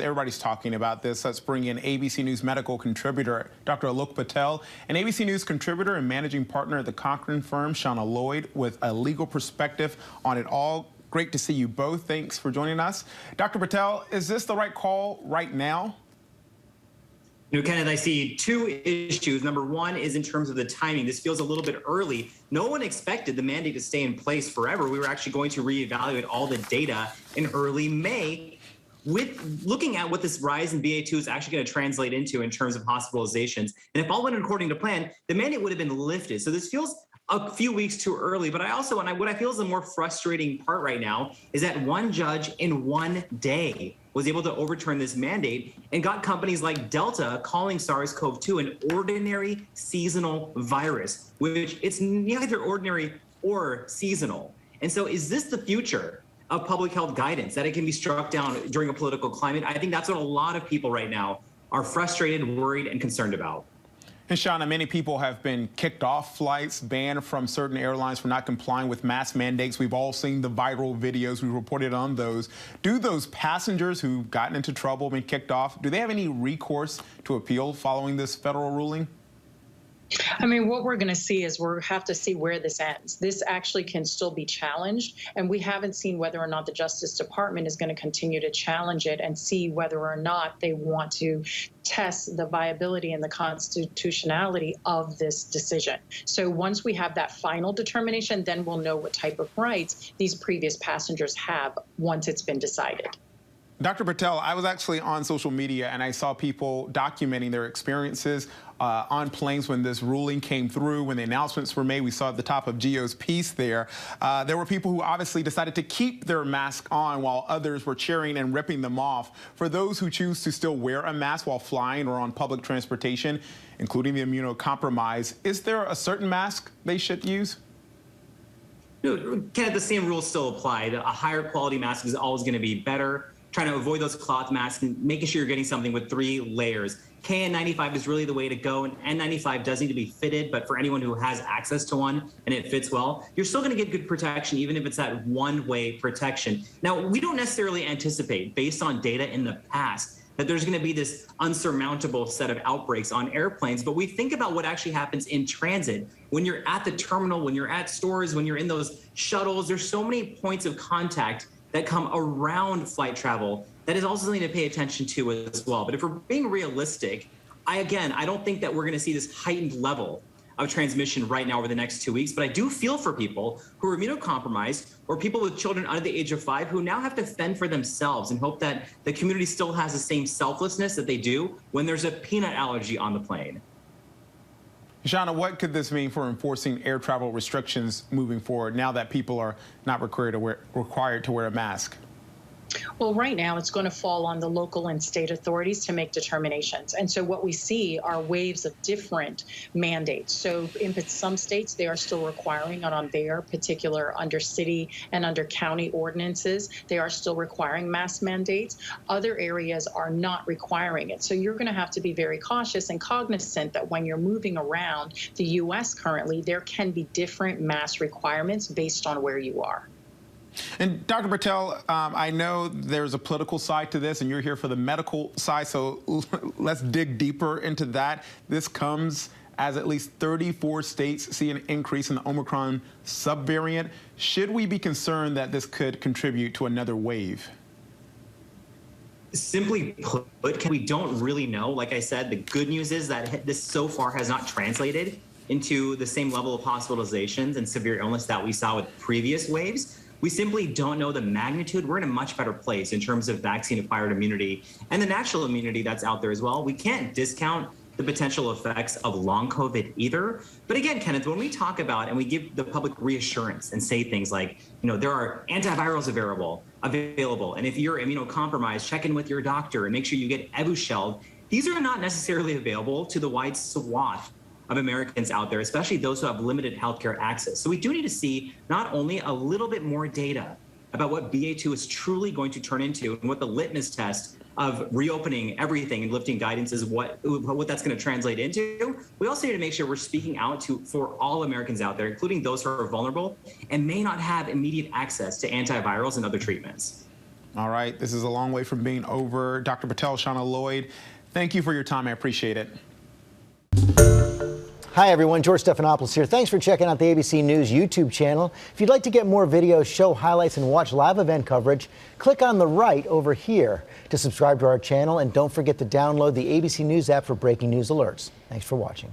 Everybody's talking about this. Let's bring in ABC News medical contributor Dr. Alok Patel and ABC News contributor and managing partner at the Cochrane firm, Channa Lloyd, with a legal perspective on it all. Great to see you both. Thanks for joining us. Dr. Patel, is this the right call right now? Kenneth, I see two issues. Number one is in terms of the timing. This feels a little bit early. No one expected the mandate to stay in place forever. We were actually going to reevaluate all the data in early May. With looking at what this rise in BA2 is actually going to translate into in terms of hospitalizations. And if all went according to plan, the mandate would have been lifted. So this feels a few weeks too early. But I also, what I feel is the more frustrating part right now is that one judge in one day was able to overturn this mandate and got companies like Delta calling SARS-CoV-2 an ordinary seasonal virus, which it's neither ordinary or seasonal. And so is this the future of public health guidance, that it can be struck down during a political climate? I think that's what a lot of people right now are frustrated, worried, and concerned about. And Channa, many people have been kicked off flights, banned from certain airlines for not complying with mask mandates. We've all seen the viral videos. We reported on those. Do those passengers who've gotten into trouble, been kicked off, do they have any recourse to appeal following this federal ruling? I mean, what we're going to see is we'll have to see where this ends. This actually can still be challenged, and we haven't seen whether or not the Justice Department is going to continue to challenge it and see whether or not they want to test the viability and the constitutionality of this decision. So once we have that final determination, then we'll know what type of rights these previous passengers have once it's been decided. Dr. Patel, I was actually on social media and I saw people documenting their experiences on planes when this ruling came through, when the announcements were made. We saw at the top of Gio's piece there. There were people who obviously decided to keep their mask on while others were cheering and ripping them off. For those who choose to still wear a mask while flying or on public transportation, including the immunocompromised, is there a certain mask they should use? Kenneth, the same rules still apply. A higher quality mask is always going to be better. Trying to avoid those cloth masks and making sure you're getting something with 3 layers. KN95 is really the way to go, and N95 does need to be fitted, but for anyone who has access to one and it fits well, you're still going to get good protection, even if it's that one-way protection. Now, we don't necessarily anticipate, based on data in the past, that there's going to be this unsurmountable set of outbreaks on airplanes, but we think about what actually happens in transit. When you're at the terminal, when you're at stores, when you're in those shuttles, there's so many points of contact that come around flight travel that is also something to pay attention to as well. But if we're being realistic, I don't think that we're going to see this heightened level of transmission right now over the next 2 weeks. But I do feel for people who are immunocompromised or people with children under the age of 5 who now have to fend for themselves and hope that the community still has the same selflessness that they do when there's a peanut allergy on the plane. Channa, what could this mean for enforcing air travel restrictions moving forward now that people are not required to wear a mask? Well, right now it's going to fall on the local and state authorities to make determinations. And so what we see are waves of different mandates. So in some states, they are still requiring it on their particular under city and under county ordinances. They are still requiring mask mandates. Other areas are not requiring it. So you're going to have to be very cautious and cognizant that when you're moving around the U.S. currently, there can be different mask requirements based on where you are. And Dr. Patel, I know there's a political side to this, and you're here for the medical side, so let's dig deeper into that. This comes as at least 34 states see an increase in the Omicron subvariant. Should we be concerned that this could contribute to another wave? Simply put, we don't really know. Like I said, the good news is that this so far has not translated into the same level of hospitalizations and severe illness that we saw with previous waves. We simply don't know the magnitude. We're in a much better place in terms of vaccine-acquired immunity and the natural immunity that's out there as well. We can't discount the potential effects of long COVID either. But again, Kenneth, when we talk about and we give the public reassurance and say things like, there are antivirals available, and if you're immunocompromised, check in with your doctor and make sure you get Evusheld. These are not necessarily available to the wide swath of Americans out there, especially those who have limited healthcare access. So we do need to see not only a little bit more data about what BA2 is truly going to turn into and what the litmus test of reopening everything and lifting guidance is what that's going to translate into. We also need to make sure we're speaking out for all Americans out there, including those who are vulnerable and may not have immediate access to antivirals and other treatments. All right, this is a long way from being over. Dr. Patel, Channa, Lloyd, thank you for your time. I appreciate it. Hi, everyone. George Stephanopoulos here. Thanks for checking out the ABC News YouTube channel. If you'd like to get more videos, show highlights, and watch live event coverage, click on the right over here to subscribe to our channel. And don't forget to download the ABC News app for breaking news alerts. Thanks for watching.